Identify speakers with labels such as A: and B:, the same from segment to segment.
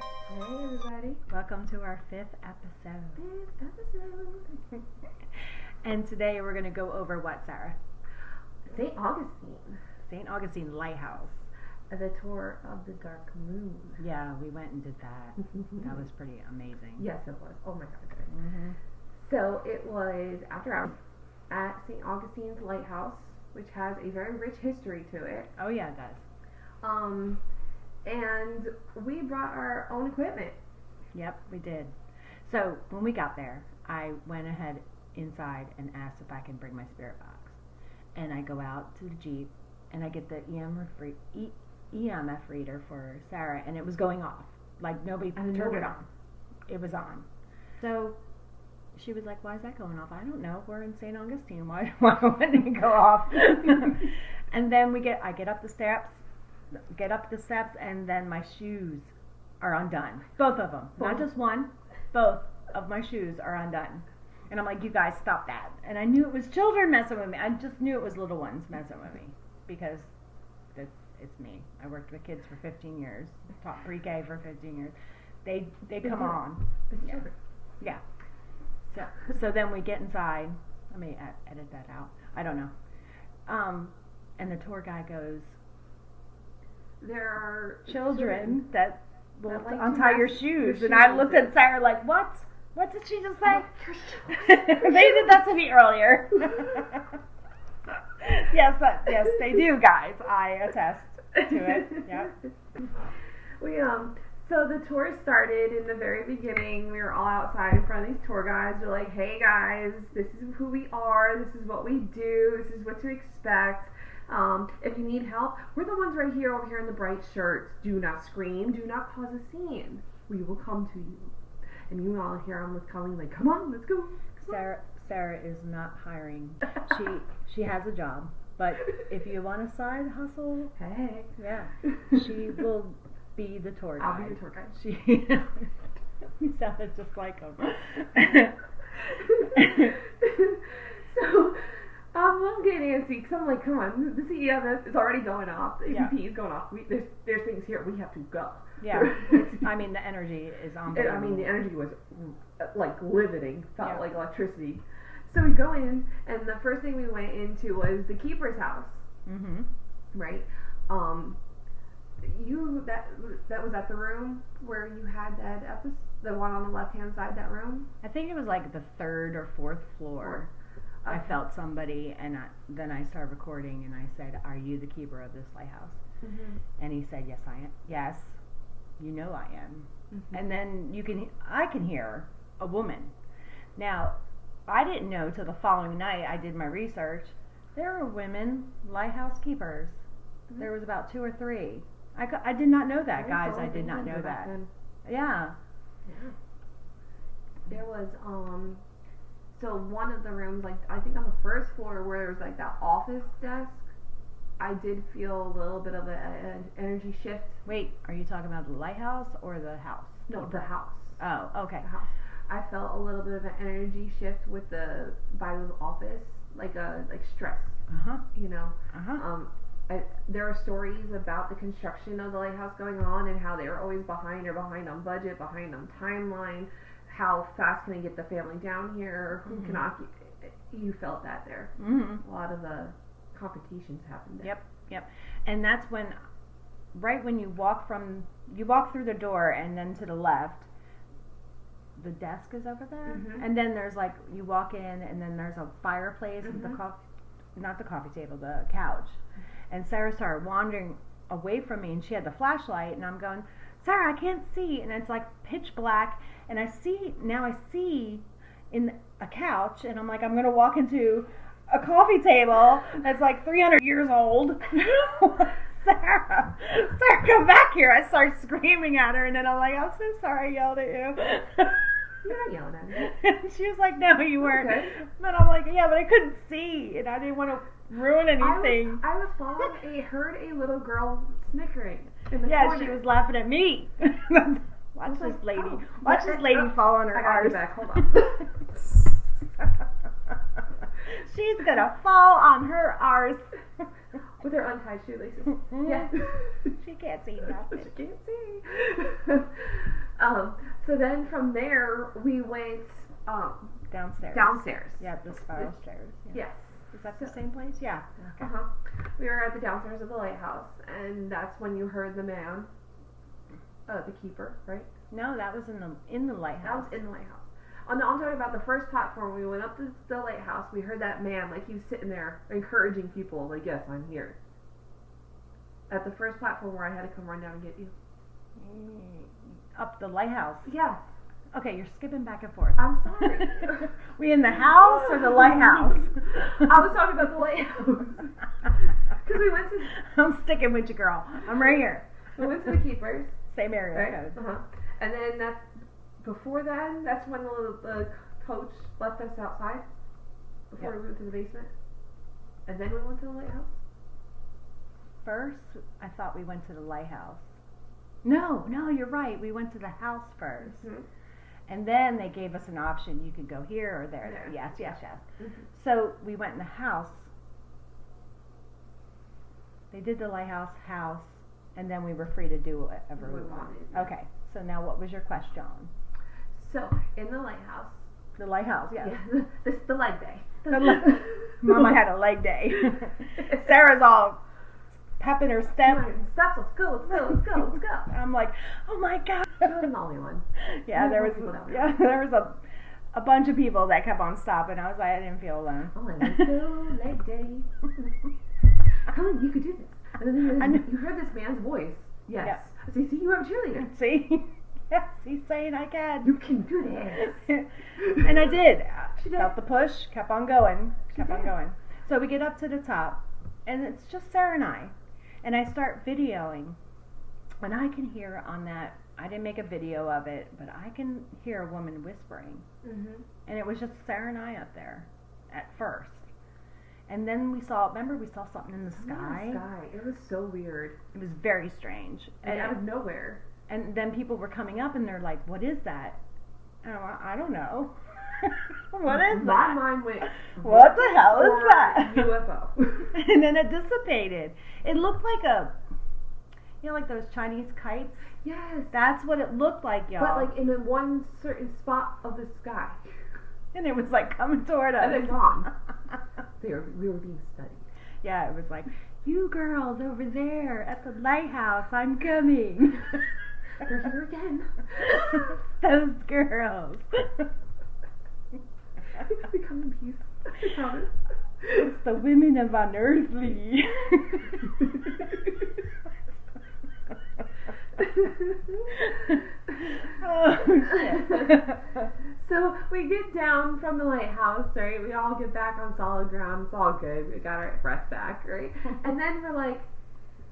A: Hey everybody.
B: Welcome to our fifth episode. And today we're going to go over what, Sarah?
A: St. Augustine.
B: St. Augustine Lighthouse.
A: The tour of the dark moon.
B: Yeah, we went and did that. That was pretty amazing.
A: Yes, it was. Oh my god.
B: Mm-hmm.
A: So it was after hours at St. Augustine's Lighthouse, which has a very rich history to it.
B: Oh yeah, it does.
A: And we brought our own equipment.
B: Yep, we did. So when we got there, I went ahead inside and asked if I can bring my spirit box. And I go out to the Jeep and I get the EMF reader for Sarah, and it was going off. Like nobody turned it on. It was on. So she was like, "Why is that going off?" I don't know. We're in St. Augustine. Why wouldn't it go off? And then I get up the steps, and then my shoes are undone. Both of them. Not just one. Both of my shoes are undone. And I'm like, "You guys, stop that." And I knew it was children messing with me. I just knew it was little ones messing with me because it's me. I worked with kids for 15 years. Taught pre-K for 15 years. They come on. Yeah. So then we get inside. Let me edit that out. I don't know. And the tour guy goes,
A: "There are
B: children that will
A: like
B: untie your shoes." And I looked at Sarah like, "What? What did she just say?" They did that to me earlier. Yes, they do, guys. I attest to it. Yep.
A: So the tour started in the very beginning. We were all outside in front of these tour guides. They're like, "Hey guys, this is who we are. This is what we do. This is what to expect. If you need help, we're the ones right here over here in the bright shirts. Do not scream. Do not cause a scene. We will come to you." And you all hear them with Colleen like, "Come on, let's go."
B: Sarah is not hiring. She has a job, but if you want a side hustle,
A: hey,
B: yeah, she will be the tour guide.
A: I'll be the tour guide.
B: You sounded just like him.
A: So I'm getting antsy because I'm like, "Come on, the CEF is already going off. The EVP is going off. There's things here. We have to go."
B: Yeah, the energy is unbelievable.
A: The energy was like riveting. Felt like electricity. So we go in, and the first thing we went into was the keeper's house.
B: Mm-hmm.
A: Right. That was at the room where you had that episode, the one on the left hand side, that room.
B: I think it was like the third or fourth floor. Okay. I felt somebody, and then I started recording, and I said, "Are you the keeper of this lighthouse?"
A: Mm-hmm.
B: And he said, "Yes, I am." "Yes, you know I am."
A: Mm-hmm.
B: And then I can hear a woman. Now, I didn't know till the following night. I did my research. There are women lighthouse keepers. Mm-hmm. There was about 2 or 3. I did not know that, guys. I did not know that. Yeah.
A: There was so one of the rooms, like I think on the first floor where there was like that office desk, I did feel a little bit of an energy shift.
B: Wait, are you talking about the lighthouse or the house?
A: No, the house.
B: Oh, okay.
A: The house. I felt a little bit of an energy shift with by the office, like stress. You know. There are stories about the construction of the lighthouse going on and how they were always behind on budget, behind on timeline. How fast can they get the family down here? Who can occupy? You felt that there.
B: Mm-hmm.
A: A lot of the competitions happened there.
B: Yep. And that's right when you walk through the door, and then to the left, the desk is over there, and then there's like you walk in, and then there's a fireplace with not the coffee table, the couch. And Sarah started wandering away from me, and she had the flashlight, and I'm going, "Sarah, I can't see," and it's like pitch black, and I see in a couch, and I'm like, I'm gonna walk into a coffee table that's like 300 years old. Sarah, come back here. I start screaming at her, and then I'm like, "I'm so sorry I yelled at you."
A: You're not yelling at me.
B: And she was like, "No, you weren't."
A: Okay.
B: And I'm like, "Yeah, but I couldn't see, and I didn't want to ruin anything."
A: I was following heard a little girl snickering in the corner.
B: She was laughing at me. Watch this lady. Watch this lady fall on her arse.
A: Back. Hold on.
B: She's gonna fall on her arse.
A: With her untied shoelaces. Yeah.
B: She can't see nothing.
A: She can't see. So then from there we went
B: downstairs.
A: Downstairs.
B: Yeah, the spiral stairs. Yeah.
A: Yes.
B: Is that the same place? Yeah. Okay.
A: We were at the downstairs of the lighthouse, and that's when you heard the man, the keeper, right?
B: No, that was in the lighthouse.
A: That was in the lighthouse. I'm talking about the first platform. We went up to the lighthouse. We heard that man, like he was sitting there encouraging people, like, yes, I'm here. At the first platform where I had to come run down and get you.
B: Up the lighthouse.
A: Yeah.
B: Okay, you're skipping back and forth.
A: I'm sorry.
B: We in the house or the lighthouse?
A: I was talking about the lighthouse. Because we went to...
B: I'm sticking with you, girl. I'm right here.
A: We went to the keepers.
B: Same area.
A: Right? Uh-huh. And then before then, that's when the coach left us outside. Before we went to the basement. And then we went to the lighthouse.
B: First, I thought we went to the lighthouse. No, you're right. We went to the house first. Mm-hmm. And then they gave us an option. You could go here or there. Yes. Mm-hmm. So we went in the house. They did the lighthouse, house, and then we were free to do whatever we wanted. Okay, so now what was your question?
A: So, in the lighthouse.
B: The lighthouse, yes.
A: Yeah. This is the leg day.
B: Mama had a leg day. Sarah's all pepping her step.
A: Steps, let's go.
B: I'm like, oh my God.
A: She wasn't the only one.
B: Yeah, there was a bunch of people that kept on stopping. I was like, I didn't feel alone.
A: I'm like, let's go, leg day. Come on, you could do this. And then you heard this man's voice. Yes. Yeah. I say, see, you have a cheerleader.
B: See? Yes, he's saying I can.
A: You can do this.
B: And I did. Felt the push, kept on going. So we get up to the top, and it's just Sarah and I. And I start videoing. And I can hear on that, I didn't make a video of it, but I can hear a woman whispering. Mm-hmm. And it was just Sarah and I up there at first. And then we saw something in the sky.
A: It was so weird.
B: It was very strange.
A: And out of nowhere.
B: And then people were coming up and they're like, what is that? And I don't know. What is that?
A: My mind went,
B: what the hell is that?
A: UFO.
B: And then it dissipated. It looked like like those Chinese kites?
A: Yes.
B: That's what it looked like, y'all.
A: But like in one certain spot of the sky.
B: And it was like coming toward us.
A: And then gone. We were being studied.
B: Yeah, it was like, you girls over there at the lighthouse, I'm coming.
A: They're here again.
B: Those girls.
A: We come in peace. I promise.
B: It's the women of unearthly. Oh, shit.
A: So we get down from the lighthouse, right? We all get back on solid ground. It's all good. We got our breath back, right? And then we're like,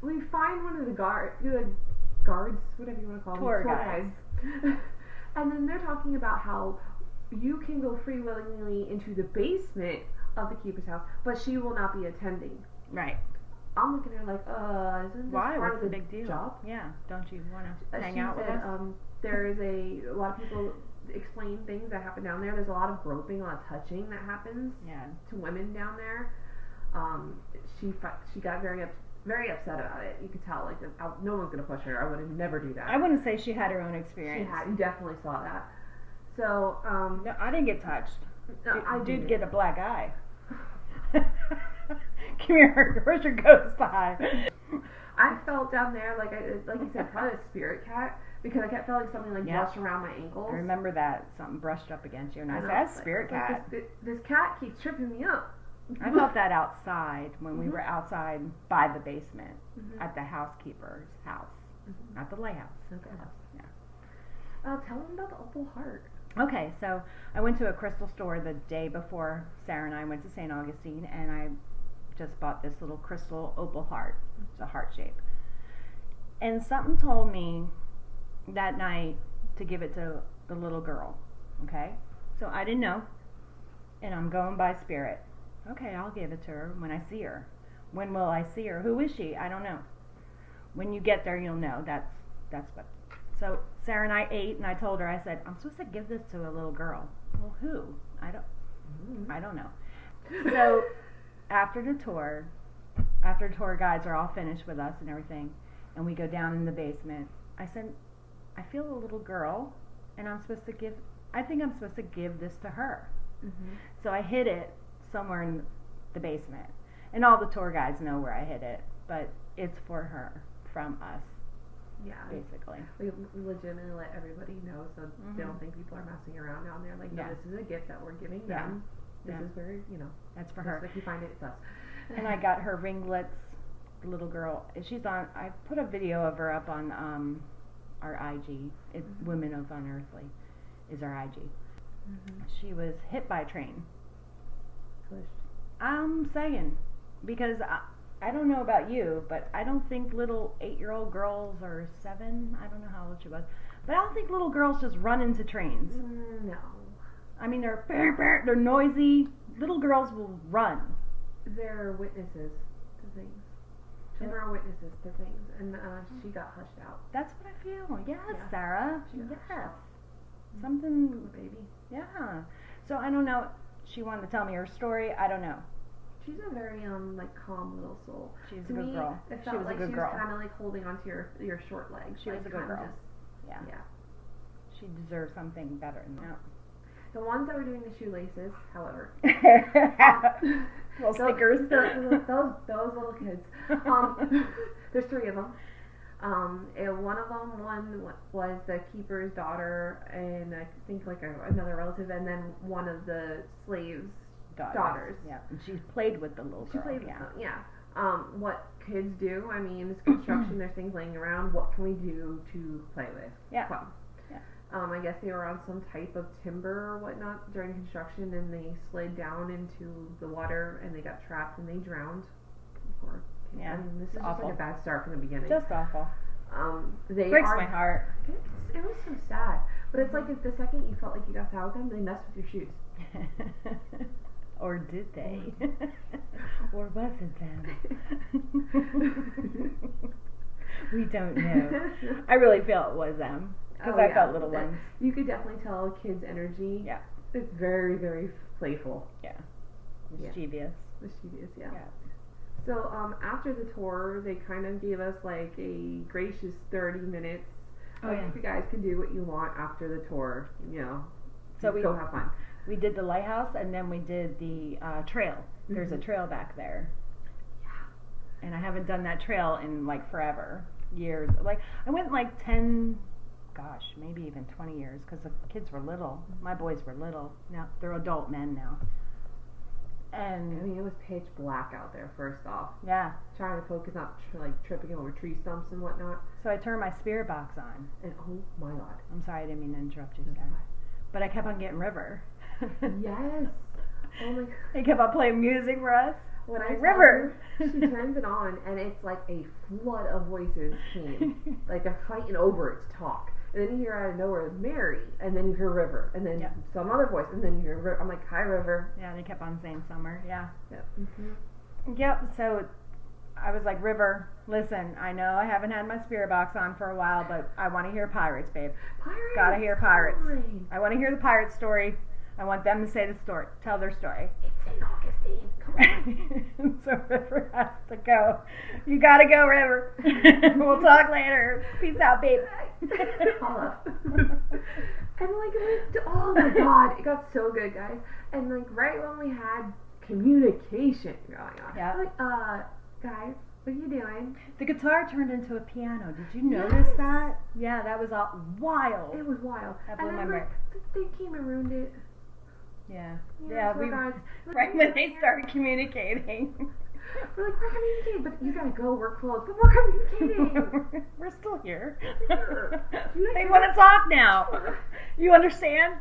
A: we find one of the guards, whatever you want to call them,
B: tour guides.
A: And then they're talking about how you can go free willingly into the basement of the keeper's house, but she will not be attending.
B: Right.
A: I'm looking at her like, isn't this part of the
B: big deal?
A: Job?
B: Yeah. Don't you want to hang out with us?
A: There is a lot of people explain things that happen down there. There's a lot of groping, a lot of touching that happens to women down there. She got very upset about it. You could tell, like, no one's gonna push her. I would never do that.
B: I wouldn't say she had her own experience.
A: You definitely saw that. So,
B: no, I didn't get touched. I did get a black eye. Come here, where's your ghost eye?
A: I felt down there like you said, probably a spirit cat, because I kept feeling something like brush around my ankles.
B: I remember that something brushed up against you, and I said, "That's spirit cat."
A: This cat keeps tripping me up.
B: I felt that outside when we were outside by the basement at the housekeeper's house, not the lighthouse.
A: Not the house.
B: Yeah.
A: Tell them about the opal heart.
B: Okay, so I went to a crystal store the day before Sarah and I went to St. Augustine, and I just bought this little crystal opal heart. It's a heart shape. And something told me that night to give it to the little girl. Okay? So I didn't know. And I'm going by spirit. Okay, I'll give it to her when I see her. When will I see her? Who is she? I don't know. When you get there, you'll know. That's what. So Sarah and I ate, and I told her, I said, I'm supposed to give this to a little girl. Well, who? I don't know. So after the tour, after the tour guides are all finished with us and everything, and we go down in the basement, I said, I feel a little girl, and I think I'm supposed to give this to her. Mm-hmm. So I hid it somewhere in the basement, and all the tour guides know where I hid it, but it's for her, from us. Yeah, basically.
A: We legitimately let everybody know, so they don't think people are messing around down there. Like, no, this is a gift that we're giving them. This is where,
B: that's for her.
A: If you find it, it's us.
B: And I got her ringlets, the little girl. She's on. I put a video of her up on our IG. It's Women of Unearthly is our IG. Mm-hmm. She was hit by a train.
A: Push.
B: I'm saying, because I don't know about you, but I don't think little 8-year-old girls or 7, I don't know how old she was, but I don't think little girls just run into trains.
A: No.
B: I mean, they're noisy. Little girls will run.
A: They're witnesses to things. Children are witnesses to things, and she got hushed out.
B: That's what I feel. Yes, Sarah. Yes. Something,
A: baby.
B: Yeah. So I don't know. She wanted to tell me her story. I don't know.
A: She's a very calm little soul.
B: She's a good girl.
A: It felt like she was kind of like holding onto your short legs.
B: She was a good girl. Yeah. She deserves something better than that.
A: The ones that were doing the shoelaces, however,
B: little stickers.
A: Those little kids. There's 3 of them. And one of them was the keeper's daughter, and I think like another relative, and then one of the slaves' daughters.
B: Yeah, and she played with the little girl.
A: She played with them. What kids do, I mean, it's construction, there's things laying around, what can we do to play with?
B: Yeah.
A: Well, I guess they were on some type of timber or whatnot during construction, and they slid down into the water, and they got trapped, and they drowned.
B: Yeah,
A: I mean, this is
B: awful.
A: just like a bad start from the beginning.
B: Just awful.
A: Breaks
B: my heart.
A: It was so sad. But it's like if the second you felt like you got out with them, they messed with your shoes.
B: Or did they? Or was it them? We don't know. I really feel it was them. Because I felt little ones.
A: You could definitely tell a kid's energy.
B: Yeah.
A: It's very, very playful.
B: Yeah. Mischievous.
A: Mischievous, yeah. So after the tour, they kind of gave us like a gracious 30 minutes. If you guys can do what you want after the tour,
B: So we
A: go have fun.
B: We did the lighthouse, and then we did the trail. There's a trail back there. Yeah. And I haven't done that trail in like forever, years. Like I went like 10, maybe even 20 years, because the kids were little. My boys were little. Now they're adult men now. And
A: I mean, it was pitch black out there. First off,
B: trying
A: to focus, not tripping over tree stumps and whatnot.
B: So I turned my spirit box on,
A: and oh my God!
B: I'm sorry, I didn't mean to interrupt you, Sarah. But I kept on getting River.
A: Yes. Oh my God!
B: They kept on playing music for us.
A: When I
B: River,
A: she turns it on, and it's like a flood of voices came, like they're fighting over it to talk. And then you hear out of nowhere Mary, and then you hear River, and then some other voice, and then you hear River. I'm like, hi, River.
B: Yeah, they kept on saying Summer. Yeah.
A: Yep. Mm-hmm.
B: Yep. So I was like, River, listen, I know I haven't had my spirit box on for a while, but I want to hear Pirates, babe.
A: Pirates.
B: Gotta hear Pirates.
A: Fine.
B: I want to hear the pirate story. I want them to say the story, tell their story.
A: It's St. Augustine. Come on.
B: So River has to go. You gotta go, River. We'll talk later. Peace out, babe.
A: And oh my God, it got so good, guys. And like right when we had communication going on, like, guys, what are you doing?
B: The guitar turned into a piano. Did you notice that? Yeah, that was all wild.
A: It was wild.
B: That blew my mind.
A: They came and ruined it.
B: Yeah.
A: Right
B: when they started communicating.
A: We're like, we're communicating, but you gotta go, we're closed, but we're communicating.
B: We're still here. They want to talk now. You understand?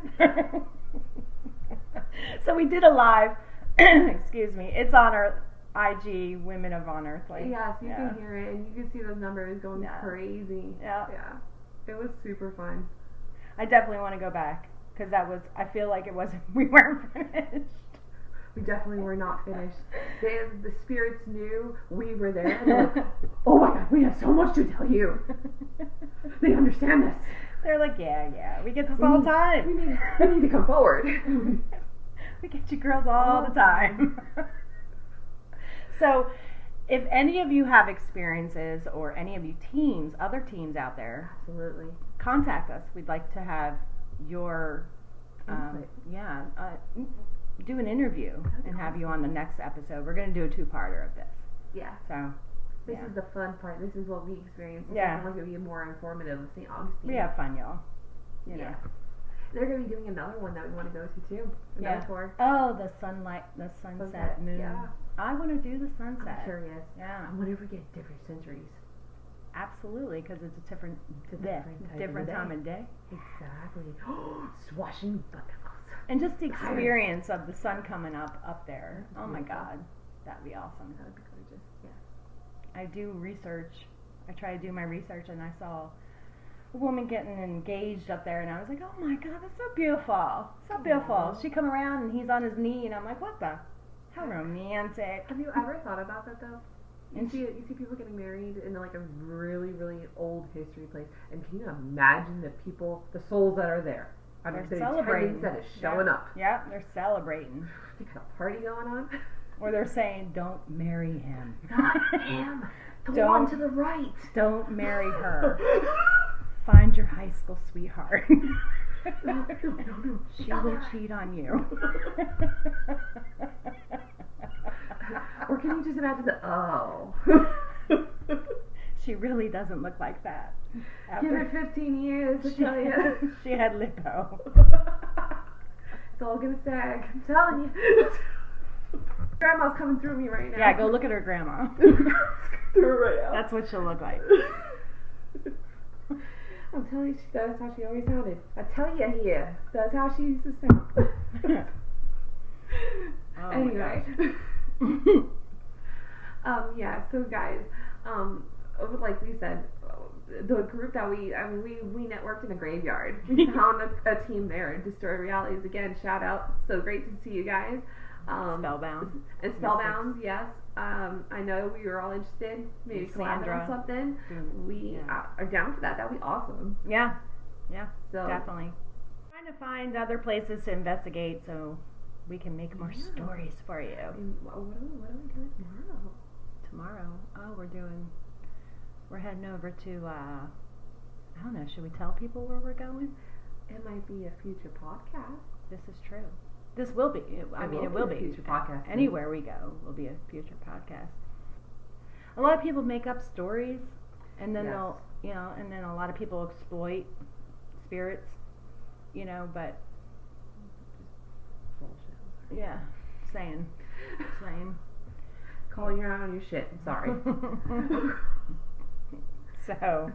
B: So we did a live, excuse me, it's on our IG, Women of Unearthly.
A: Yes, you can hear it, and you can see those numbers going crazy. Yeah. It was super fun.
B: I definitely want to go back. Because I feel like we weren't finished.
A: We definitely were not finished. The spirits knew we were there. And they're like, oh my God, we have so much to tell you. They understand us.
B: They're like, yeah, we get this all the time.
A: We need to come forward.
B: We get you girls all the time. So, If any of you have experiences or any of you teams, other teams out there,
A: absolutely,
B: contact us. We'd like to have your do an interview and have you on the next episode. We're going to do a 2-parter of this.
A: Yeah.
B: So
A: this is the fun part. This is what we experienced.
B: Yeah.
A: It's going to be more informative of St. Augustine.
B: We have fun, y'all. You know.
A: They're going to be doing another one that we want to go to too. Another tour.
B: Oh, the sunset moon.
A: Yeah.
B: I want to do the sunset.
A: I'm curious.
B: Yeah.
A: I wonder if we get different centuries.
B: Absolutely, because it's a different time of day.
A: Exactly. Swashing buttocks.
B: And just the experience of the sun coming up there. Oh my God, that'd be awesome.
A: That'd be gorgeous. Yeah.
B: I do research. I try to do my research, and I saw a woman getting engaged up there, and I was like, oh my God, that's so beautiful. So beautiful. Aww. She come around, and he's on his knee, and I'm like, what the? How romantic.
A: Have you ever thought about that though? You see people getting married in like a really, really old history place, and can you imagine the souls that are there? I mean,
B: they're celebrating.
A: That is showing up.
B: Yeah, they're celebrating.
A: They got a party going on.
B: Or they're saying, don't marry him.
A: Not him. The one to the right.
B: Don't marry her. Find your high school sweetheart.
A: No.
B: She will cheat on you.
A: Or can you just imagine
B: She really doesn't look like that.
A: Give her 15 years to tell you.
B: She had lipo.
A: It's all gonna sag. I'm telling you. Grandma's coming through me right now.
B: Yeah, go look at her grandma.
A: Through her right out.
B: That's what she'll look like.
A: I'm telling you, that's how she always sounded. I tell you here, that's how she used to sound. Anyway. So guys, like we said, the group that we networked in a graveyard. We found a team there, Destroy Realities. Again, shout out. So great to see you guys.
B: Spellbound.
A: And Spellbound, yes. I know we were all interested. Maybe collab on something. We are down for that. That'd be awesome.
B: Yeah. So definitely. Trying to find other places to investigate so we can make more stories for you.
A: What are we doing tomorrow?
B: We're heading over to, I don't know, should we tell people where we're going?
A: It might be a future podcast.
B: This is true. This will be. It will be.
A: A future podcast.
B: Anywhere we go will be a future podcast. A lot of people make up stories, and then they'll, and then a lot of people exploit spirits, but
A: bullshit.
B: Yeah, same.
A: Calling you out on your shit. I'm sorry.
B: So,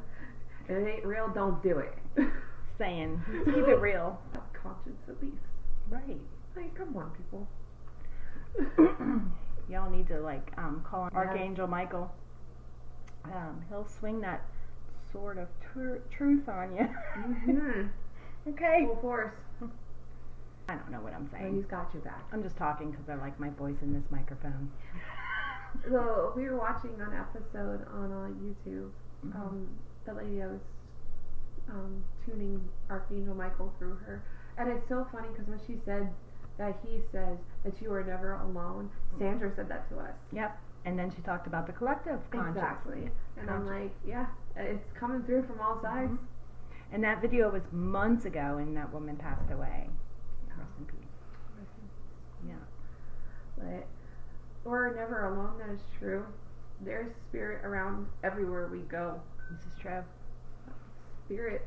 A: if it ain't real, don't do it.
B: Saying, keep it real.
A: Conscience at least.
B: Right.
A: Like, come on, people.
B: Y'all need to call on Archangel Michael. He'll swing that sword of truth on you.
A: Mm-hmm.
B: Okay.
A: Full force.
B: I don't know what I'm saying.
A: Well, he's got your back.
B: I'm just talking because I like my voice in this microphone.
A: So we were watching an episode on YouTube. The lady I was tuning Archangel Michael through her, and it's so funny because when she said that he says that you are never alone, Sandra said that to us.
B: Yep. And then she talked about the collective consciousness.
A: Exactly. And I'm like, it's coming through from all sides.
B: Mm-hmm. And that video was months ago, and that woman passed away. Rest in peace. Yeah.
A: But we're never alone. That is true. There's spirit around everywhere we go.
B: This is true.
A: Spirit.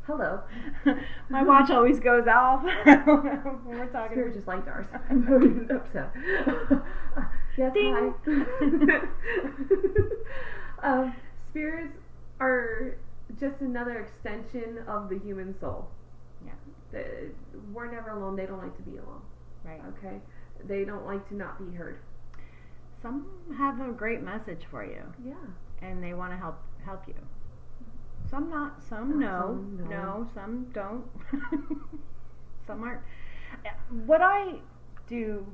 A: Hello.
B: My watch always goes off when we're talking.
A: Spirit just liked ours. I'm very upset. Yes,
B: Ding.
A: Hi. Spirits are just another extension of the human soul.
B: Yeah.
A: We're never alone. They don't like to be alone.
B: Right.
A: Okay. They don't like to not be heard.
B: Some have a great message for you.
A: Yeah.
B: And they want to help you. Some not. Some no. No. Some don't. Some aren't. What I do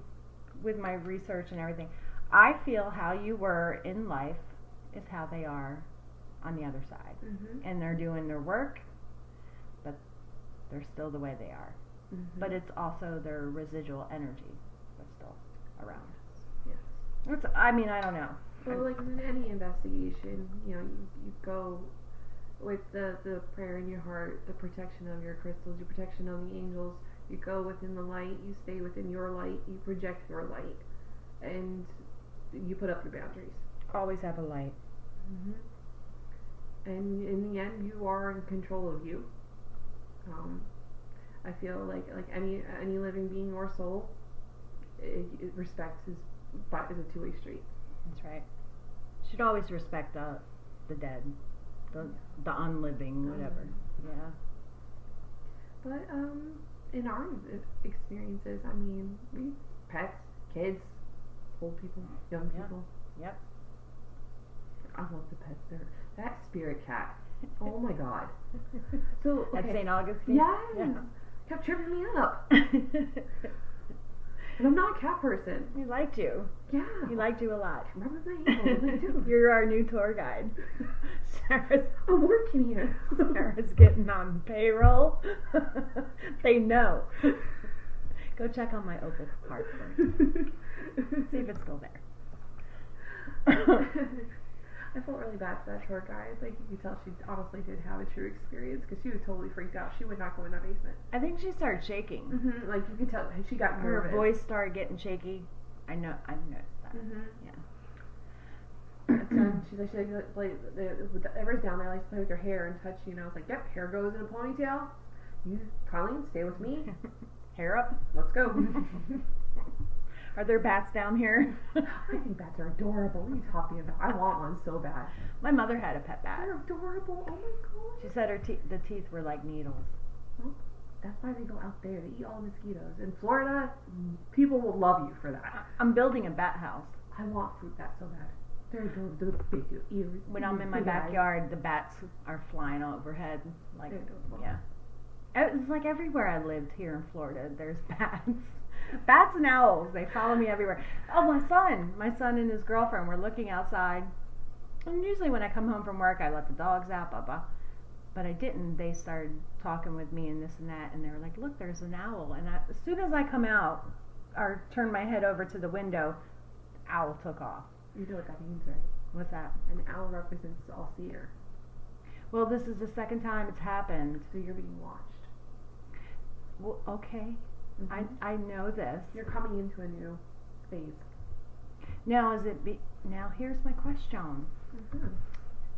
B: with my research and everything, I feel how you were in life is how they are on the other side. Mm-hmm. And they're doing their work, but they're still the way they are. Mm-hmm. But it's also their residual energy that's still around.
A: Yes.
B: I don't know.
A: Well, like in any investigation, you go with the prayer in your heart, the protection of your crystals, your protection of the angels. You go within the light, you stay within your light, you project your light, and you put up your boundaries.
B: Always have a light.
A: And in the end, you are in control of you. I feel like any living being or soul, respect is a two-way street.
B: That's right. Should always respect the dead, the unliving, whatever. Yeah.
A: But in our experiences, we pets, kids, old people, young people.
B: Yep.
A: I love the pets. That spirit cat. Oh my god. So
B: At St. Augustine.
A: Yes.
B: Yeah.
A: Kept tripping me up. And I'm not a cat person.
B: He liked you.
A: Yeah.
B: He liked you a lot.
A: Remember my
B: You're our new tour guide.
A: I'm working here.
B: Sarah's getting on payroll. They know. Go check on my Opal card first. See if it's still there.
A: I felt really bad for that tour guide. Like, you could tell she honestly did have a true experience because she was totally freaked out. She would not go in that basement.
B: I think she started shaking.
A: Like, you could tell she got nervous.
B: Her voice started getting shaky. I noticed that. Yeah.
A: She's like, whoever's down there likes to play with your hair and touch you. And I was like, yep, hair goes in a ponytail. You, Colleen, stay with me.
B: Hair up.
A: Let's go.
B: Are there bats down here?
A: I think bats are adorable. What are you talking about? I want one so bad.
B: My mother had a pet bat.
A: They're adorable. Oh my god.
B: She said the teeth were like needles.
A: Well, that's why they go out there. They eat all the mosquitoes. In Florida, people will love you for that.
B: I'm building a bat house.
A: I want fruit bats so bad. They're adorable. They're big ears.
B: When I'm in my backyard, the bats are flying overhead. Like, yeah. It's like everywhere I lived here in Florida, there's bats. Bats and owls, they follow me everywhere. Oh, my son and his girlfriend were looking outside. And usually when I come home from work, I let the dogs out, blah, blah. But I didn't. They started talking with me and this and that, and they were like, look, there's an owl. And as soon as I come out, or turn my head over to the window, owl took off.
A: You know what that means, right?
B: What's that?
A: An owl represents all-seer.
B: Well, this is the second time it's happened.
A: So you're being watched.
B: Well, okay. I know this.
A: You're coming into a new phase.
B: Now, now here's my question.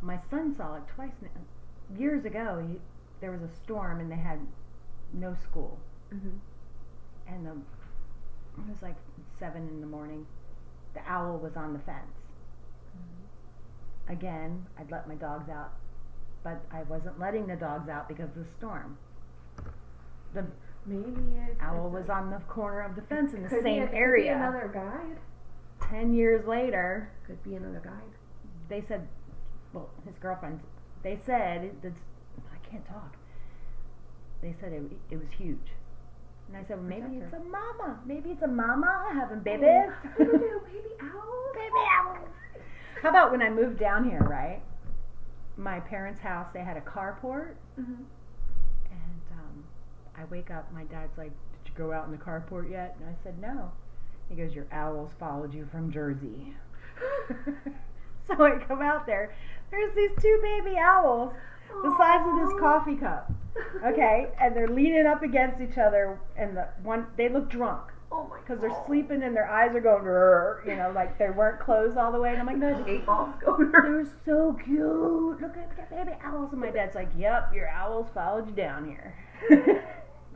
B: My son saw it twice now. Years ago, there was a storm and they had no school. And it was like 7 in the morning. The owl was on the fence. Again, I'd let my dogs out, but I wasn't letting the dogs out because of the storm. The owl was on the corner of the fence in the same area.
A: Could be another guide.
B: 10 years later,
A: could be another guide.
B: They said, well, his girlfriend, they said, I can't talk. They said it was huge. And I said, well, maybe it's a mama. Maybe it's a mama having babies.
A: Baby owls.
B: Baby owls. How about when I moved down here, right? My parents' house, they had a carport. And I wake up, my dad's like, did you go out in the carport yet? And I said, no. He goes, your owls followed you from Jersey. So I come out there. There's these 2 baby owls the size of this coffee cup. Okay? And they're leaning up against each other, and they look drunk.
A: Oh my god.
B: Because they're sleeping and their eyes are going, like they weren't closed all the way. And I'm like, no, the
A: 8 balls go.
B: They're so cute. Look at baby owls. And my dad's like, yep, your owls followed you down here.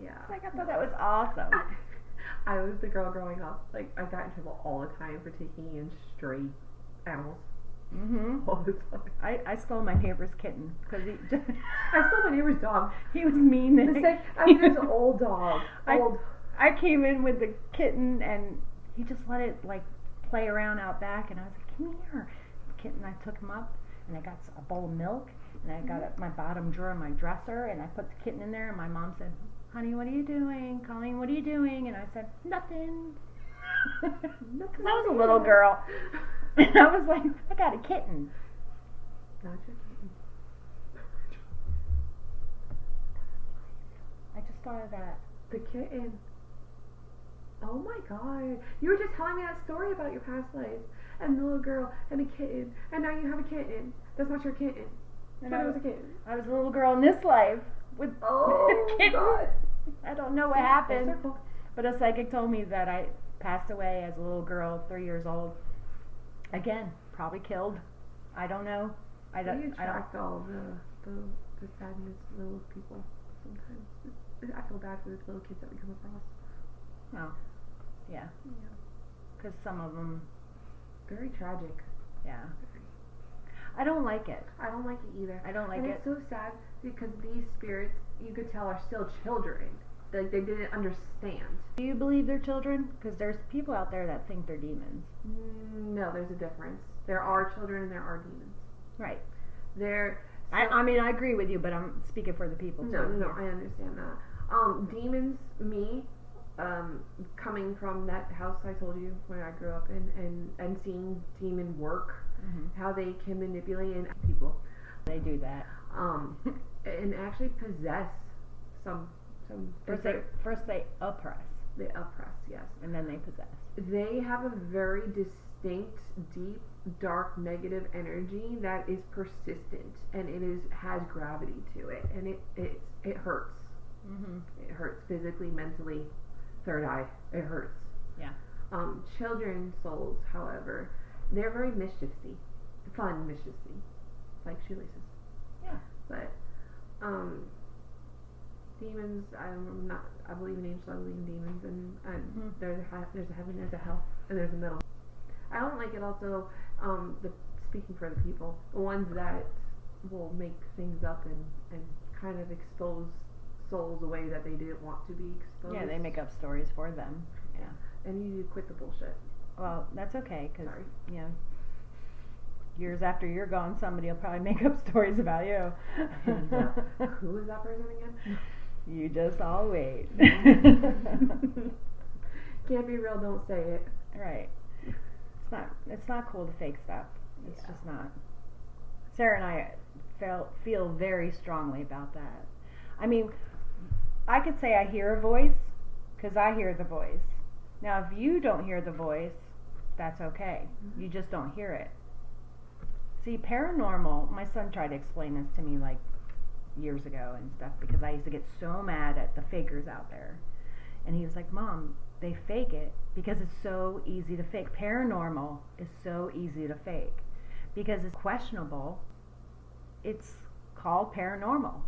A: Yeah.
B: Like, I thought that was awesome.
A: I was the girl growing up. Like, I got in trouble all the time for taking in stray animals. All the time.
B: I stole my neighbor's kitten because
A: I stole my neighbor's dog.
B: He was mean.
A: There's an old dog.
B: I came in with the kitten and he just let it like play around out back, and I was like, come here. The kitten, I took him up and I got a bowl of milk and I got at my bottom drawer of my dresser and I put the kitten in there, and my mom said, honey, what are you doing? Colleen, what are you doing? And I said, nothing. Because I was a little girl. And I was like, I got a kitten.
A: Not your kitten.
B: I just thought of that.
A: The kitten. Oh my god. You were just telling me that story about your past life and the little girl and a kitten, and now you have a kitten. That's not your kitten.
B: And
A: I was a kitten.
B: I was a little girl in this life with
A: Oh
B: kitten.
A: god.
B: I don't know what happened. But a psychic told me that I passed away as a little girl, 3 years old. Again, probably killed. I don't know. I don't.
A: All the sadness little people sometimes. I feel bad for the little kids that we come across.
B: Oh, yeah. Because some of them,
A: very tragic.
B: Yeah. I don't like it.
A: I don't like it either.
B: I don't like
A: and
B: it.
A: It's so sad because these spirits, you could tell, are still children. Like they didn't understand.
B: Do you believe they're children? Because there's people out there that think they're demons.
A: No, there's a difference. There are children and there are demons.
B: Right.
A: I
B: mean, I agree with you, but I'm speaking for the people too.
A: No, I understand that. Demons, coming from that house I told you where I grew up in, and seeing demon work, how they can manipulate people.
B: They do that.
A: And actually possess some.
B: First they oppress.
A: They oppress, yes.
B: And then they possess.
A: They have a very distinct, deep, dark, negative energy that is persistent, and has gravity to it, and it hurts. It hurts physically, mentally, third eye. It hurts.
B: Yeah.
A: Children's souls, however, they're very mischiefy, fun mischiefy, like shoelaces.
B: Yeah.
A: But demons, I believe in angels, I believe in demons, and there's a heaven, there's a hell, and there's a middle. I don't like it also, speaking for the people, the ones that will make things up and kind of expose souls the way that they didn't want to be exposed.
B: Yeah, they make up stories for them. Yeah.
A: And you need to quit the bullshit.
B: Well, that's okay, because, years after you're gone, somebody will probably make up stories about you.
A: And, who is that person again?
B: You just all wait.
A: Can't be real, don't say it.
B: Right. It's not cool to fake stuff. It's just not. Sarah and I feel very strongly about that. I mean, I could say I hear a voice because I hear the voice. Now, if you don't hear the voice, that's okay. You just don't hear it. See, paranormal, my son tried to explain this to me like years ago and stuff, because I used to get so mad at the fakers out there. And he was like, Mom, they fake it because it's so easy to fake. Paranormal is so easy to fake because it's questionable. It's called paranormal.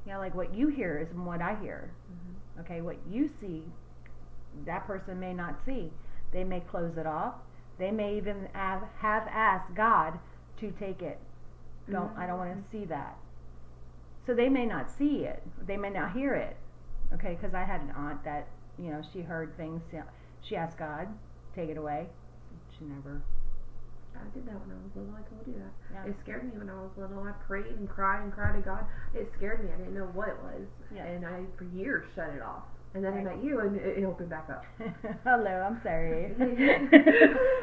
B: Like what you hear is what I hear. Okay, what you see, that person may not see. They may close it off. They may even have asked God to take it. I don't want to see that. So they may not see it. They may not hear it. Okay, because I had an aunt that, she heard things. She asked God, take it away. She never.
A: I did that when I was little. I told you that.
B: Yeah.
A: It scared me when I was little. I prayed and cried to God. It scared me. I didn't know what it was.
B: Yeah.
A: And I, for years, shut it off. And then I met you, and it opened back up.
B: Hello, I'm sorry.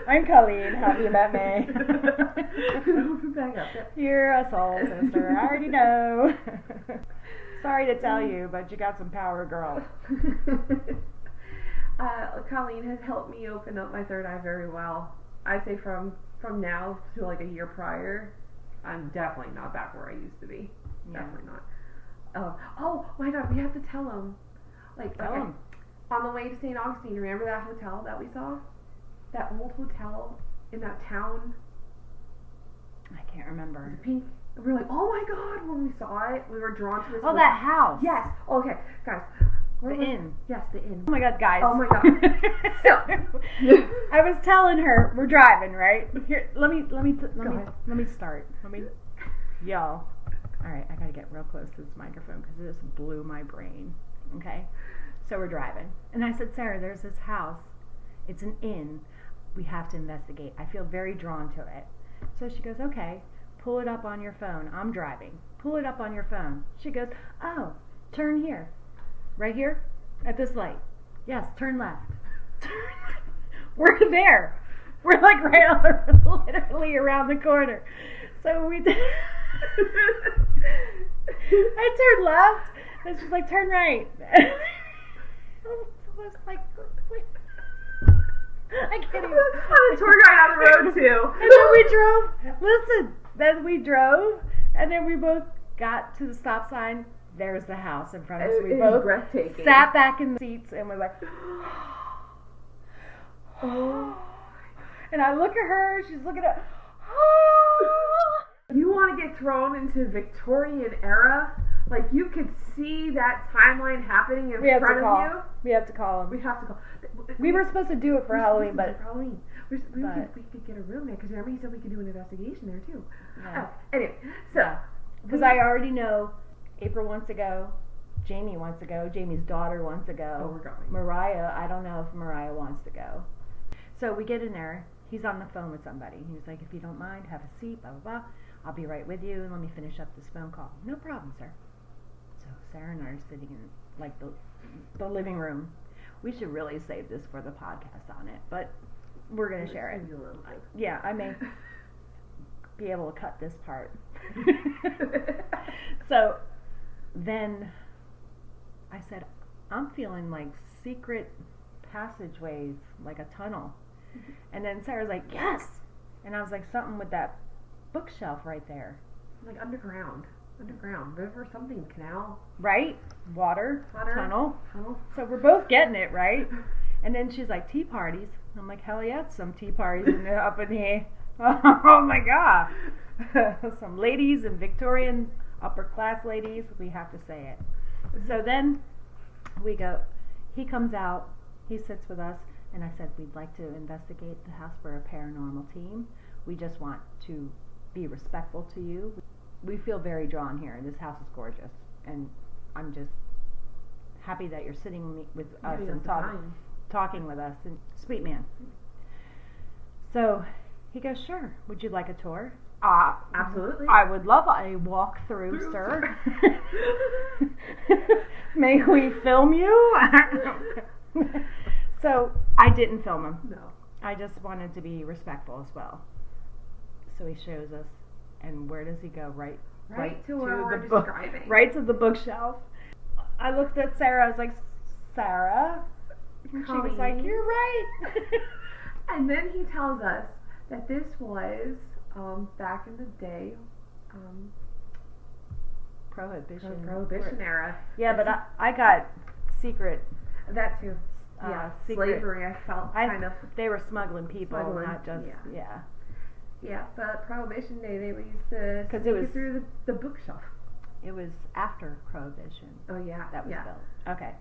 B: I'm Colleen. Have you met me?
A: It opened back up.
B: You're a soul sister. I already know. Sorry to tell you, but you got some power, girl.
A: Colleen has helped me open up my third eye very well. I say from now to like a year prior, I'm definitely not back where I used to be.
B: Yeah.
A: Definitely not. Oh my God, we have to tell them.
B: Tell them.
A: On the way to St. Augustine, remember that hotel that we saw? That old hotel in that town?
B: I can't remember.
A: The pink. We were like, oh my God, when we saw it, we were drawn to this.
B: Oh, that house.
A: Yes. Okay, guys.
B: The inn.
A: Yes, the inn.
B: Oh my God, guys.
A: Oh my God. So,
B: I was telling her, we're driving, right? Here, let me start. Y'all. All right, I gotta get real close to this microphone because it just blew my brain. Okay, so we're driving, and I said, Sarah, there's this house. It's an inn. We have to investigate. I feel very drawn to it. So she goes, okay, pull it up on your phone. I'm driving. Pull it up on your phone. She goes, oh, turn here. Right here? At this light. Yes, turn left. We're there. We're like literally around the corner. So we did. I turned left, and she's like, turn right. I was like, wait. I can't even.
A: I'm a tour guide on the road too.
B: And then we drove, and then we both got to the stop sign. There's the house in front of us. We both
A: breathtaking.
B: Sat back in the seats and we're like,
A: oh.
B: And I look at her, she's looking at,
A: You want to get thrown into Victorian era? Like, you could see that timeline happening in front of you.
B: We have to call him.
A: We have to call.
B: We were supposed to do it for Halloween, but
A: we could get a room there, because remember he said we could do an investigation there too.
B: Yeah.
A: Anyway, so
B: because I already know April wants to go, Jamie wants to go, Jamie's daughter wants to go.
A: Oh, we're going.
B: Mariah, I don't know if Mariah wants to go. So we get in there. He's on the phone with somebody. He was like, if you don't mind, have a seat, blah, blah, blah. I'll be right with you, and let me finish up this phone call. No problem, sir. So Sarah and I are sitting in, like, the living room. We should really save this for the podcast on it, but we're going to share it. Yeah, I may be able to cut this part. So then I said, I'm feeling like secret passageways, like a tunnel. And then Sarah's like, yes! And I was like, something with that bookshelf right there.
A: Like underground, river, something, canal.
B: Right? Water. Tunnel.
A: Tunnel.
B: So we're both getting it, right? And then she's like, tea parties. I'm like, hell yeah, some tea parties up in here. Oh my God. Some ladies and Victorian upper class ladies, we have to say it. So then we go, he comes out, he sits with us, and I said, we'd like to investigate the house for a paranormal team. We just want to be respectful to you. We feel very drawn here. This house is gorgeous, and I'm just happy that you're sitting with us and talking with us. And sweet man. So he goes, sure. Would you like a tour?
A: Absolutely.
B: I would love a walkthrough, sir. May we film you? So I didn't film him.
A: No.
B: I just wanted to be respectful as well. So he shows us, and where does he go? Right
A: to where we're describing.
B: Right to the bookshelf. I looked at Sarah. I was like, Sarah? And she was like, you're right.
A: And then he tells us that this was back in the day, Prohibition era.
B: Yeah, but I got secret.
A: That too. Yeah,
B: secret.
A: Slavery. I felt kind of.
B: They were smuggling people, not just
A: Yeah, but Prohibition Day they used to sneak it through the bookshelf.
B: It was after Prohibition.
A: Oh yeah,
B: that was built. Okay,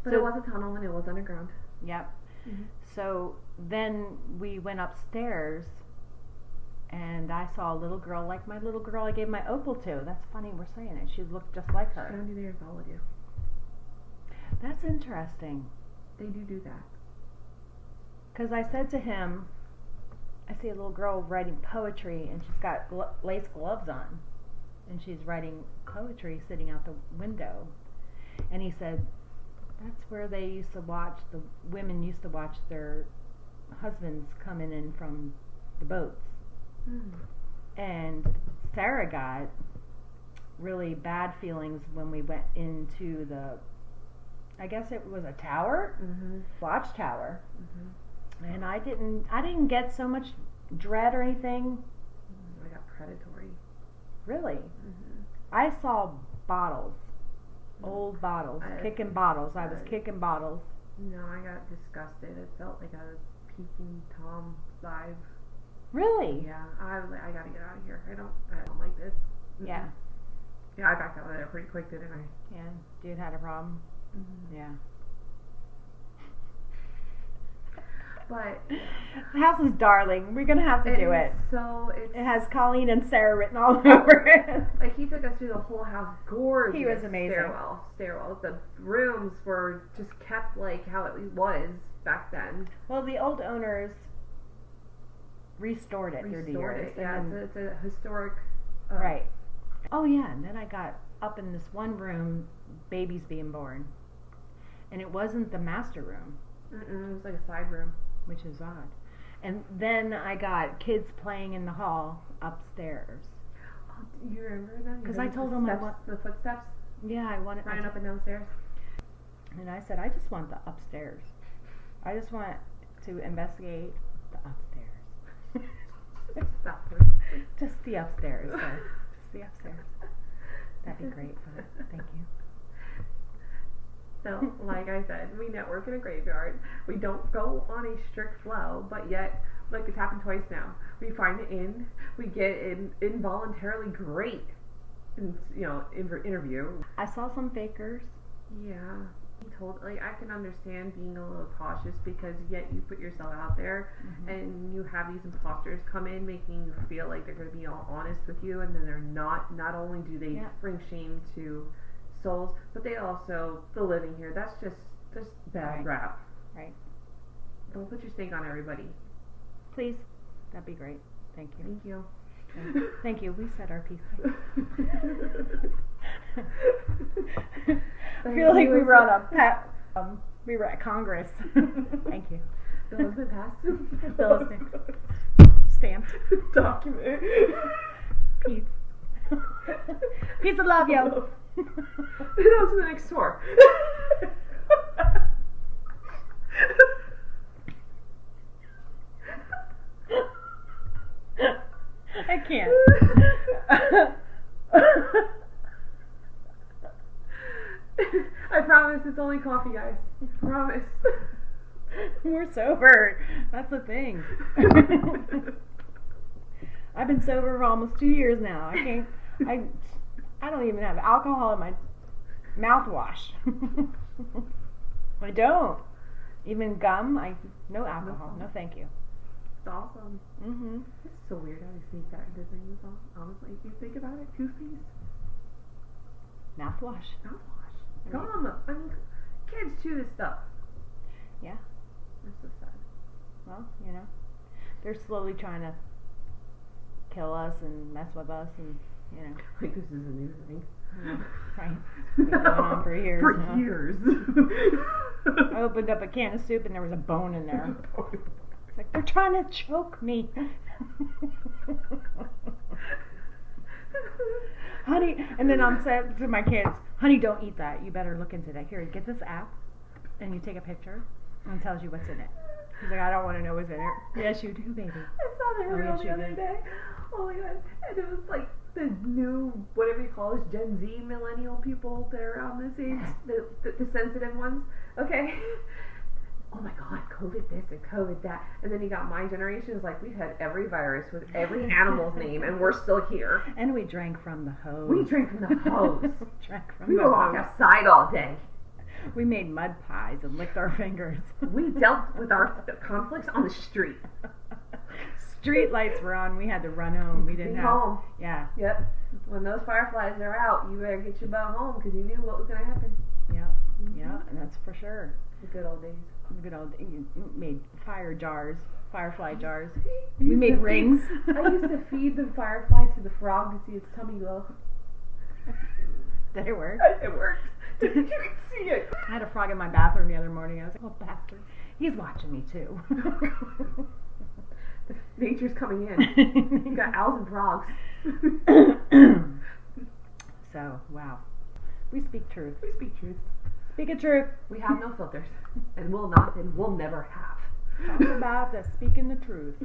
A: but so, it was a tunnel and it was underground.
B: Yep. Mm-hmm. So then we went upstairs. And I saw a little girl, like my little girl I gave my opal to. That's funny we're saying it. She looked just like her.
A: 70 years old, you.
B: That's interesting.
A: They do that.
B: Because I said to him, I see a little girl writing poetry, and she's got lace gloves on. And she's writing poetry sitting out the window. And he said, that's where they used to watch, the women used to watch their husbands coming in from the boats. And Sarah got really bad feelings when we went into the, I guess it was a tower, watchtower, and I didn't get so much dread or anything.
A: I got predatory.
B: Really? I saw bottles, old bottles, kicking bottles. I was kicking bottles.
A: No, I got disgusted. It felt like I was peeking Tom vibe.
B: Really?
A: Yeah, I was like, I gotta get out of here. I don't like this.
B: Yeah.
A: Yeah, I backed out of there pretty quick, didn't I?
B: Yeah. Dude had a problem. Yeah.
A: But
B: the house is darling. We're gonna have to do it.
A: So
B: it has Colleen and Sarah written all over it.
A: Like he took us through the whole house. Gorgeous.
B: He was amazing.
A: Stairwells. The rooms were just kept like how it was back then.
B: Well, the old owners restored it through the years.
A: Yeah, it's a historic.
B: Right. Oh yeah, and then I got up in this one room, babies being born, and it wasn't the master room.
A: It was like a side room,
B: which is odd. And then I got kids playing in the hall upstairs.
A: Oh, do you remember that?
B: Because I told them I want
A: the footsteps.
B: Yeah, I wanted
A: running up and downstairs.
B: And I said, I just want the upstairs. I just want to investigate the upstairs. Just the upstairs, sir. Just the upstairs. That'd be great. Thank you.
A: So, like I said, we network in a graveyard. We don't go on a strict flow, but yet, like it's happened twice now. We find it in, we get an involuntarily great, interview.
B: I saw some fakers.
A: Yeah. Like I can understand being a little cautious because yet you put yourself out there and you have these imposters come in making you feel like they're going to be all honest with you, and then they're not. Not only do they bring shame to souls, but they also the living here. That's just bad rap.
B: Right.
A: Don't put your stink on everybody.
B: Please. That'd be great. Thank you.
A: Thank you.
B: Thank you. We said our piece. I feel like we were on we were at Congress. Thank you.
A: Bill has been passed.
B: Bill has been stamped.
A: Document.
B: Peace. Peace of love, yo.
A: And on to the next tour.
B: I can't.
A: I promise it's only coffee, guys. I promise.
B: We're sober. That's the thing. I've been sober for almost 2 years now. I don't even have alcohol in my mouthwash. I don't. Even gum, no alcohol. No, thank you.
A: It's awesome. It's so weird how they sneak that into things. Honestly, if you think about it, toothpaste,
B: mouthwash.
A: Gum. I mean, kids chew this stuff.
B: Yeah.
A: That's so sad.
B: Well, they're slowly trying to kill us and mess with us, and
A: like this is a new thing.
B: Right. It's been going on for years.
A: For years.
B: I opened up a can of soup and there was a bone in there. It's like, they're trying to choke me. Honey, and then I'm saying to my kids, honey, don't eat that. You better look into that. Here, get this app, and you take a picture, and it tells you what's in it. He's like, I don't want to know what's in it. Yes, you do, baby.
A: I saw the reel the other day. Oh my god. And it was like the new, whatever you call this, Gen Z millennial people that are around this age, the sensitive ones. Okay. Oh my god, COVID this and COVID that. And then you got my generation, is like, we've had every virus with every animal's name and we're still here.
B: And we drank from the hose.
A: We drank from the hose.
B: We
A: were locked outside all day.
B: We made mud pies and licked our fingers.
A: We dealt with our conflicts on the street.
B: Street lights were on. We had to run home. We didn't have
A: home.
B: Yeah.
A: Yep. When those fireflies are out, you better get your butt home because you knew what was going to happen.
B: Yep. Yeah, and that's for sure.
A: The good old days.
B: You made firefly jars. We made rings.
A: I used to feed the firefly to the frog to see its tummy glow.
B: Did it work?
A: It worked. You could see it.
B: I had a frog in my bathroom the other morning. I was like, oh, bastard. He's watching me too.
A: Nature's coming in. You got owls and frogs.
B: So, wow. We speak truth.
A: We speak truth.
B: Speak a truth.
A: We have no filters. And will not and will never have.
B: Talk about the speaking the truth.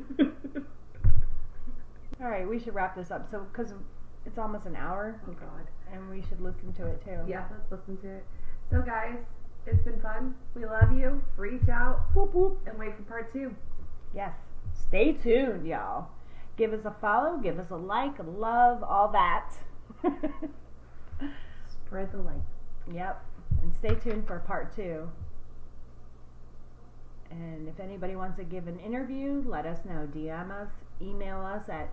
B: Alright, we should wrap this up. So, because it's almost an hour.
A: Oh God.
B: And we should listen to it too.
A: Yeah, let's listen to it. So guys, it's been fun. We love you. Reach out.
B: Whoop, whoop.
A: And wait for part 2.
B: Yes. Stay tuned, y'all. Give us a follow, give us a like, a love, all that.
A: Spread the light.
B: Yep. And stay tuned for part 2. And if anybody wants to give an interview, let us know. DM us, email us at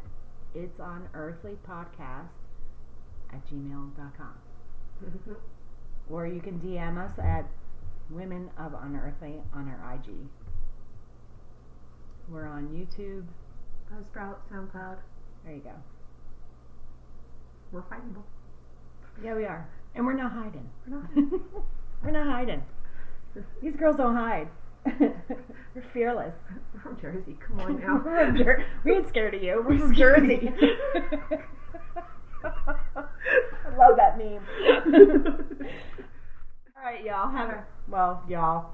B: it'sonunearthlypodcast@gmail.com. Or you can DM us at Women of Unearthly on our IG. We're on YouTube,
A: Buzzsprout, SoundCloud.
B: There you go.
A: We're fightable.
B: Yeah, we are. And we're not hiding.
A: We're not hiding.
B: We're not hiding. These girls don't hide. We're fearless.
A: We're from Jersey. Come on now.
B: We ain't scared of you. We're from Jersey. I love that meme. All right, y'all. Y'all.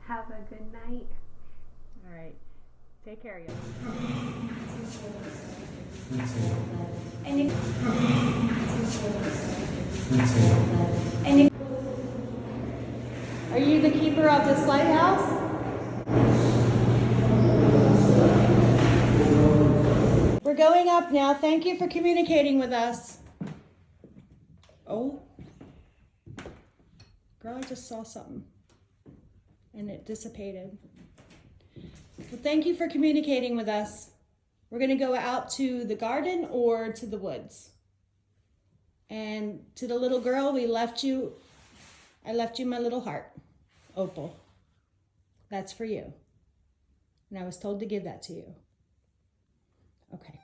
A: Have a good night.
B: Take care, y'all.
C: Are you the keeper of this lighthouse? We're going up now. Thank you for communicating with us. Oh. Girl, I just saw something. And it dissipated. Well, thank you for communicating with us. We're going to go out to the garden or to the woods. And to the little girl, I left you my little heart, Opal. That's for you. And I was told to give that to you. Okay.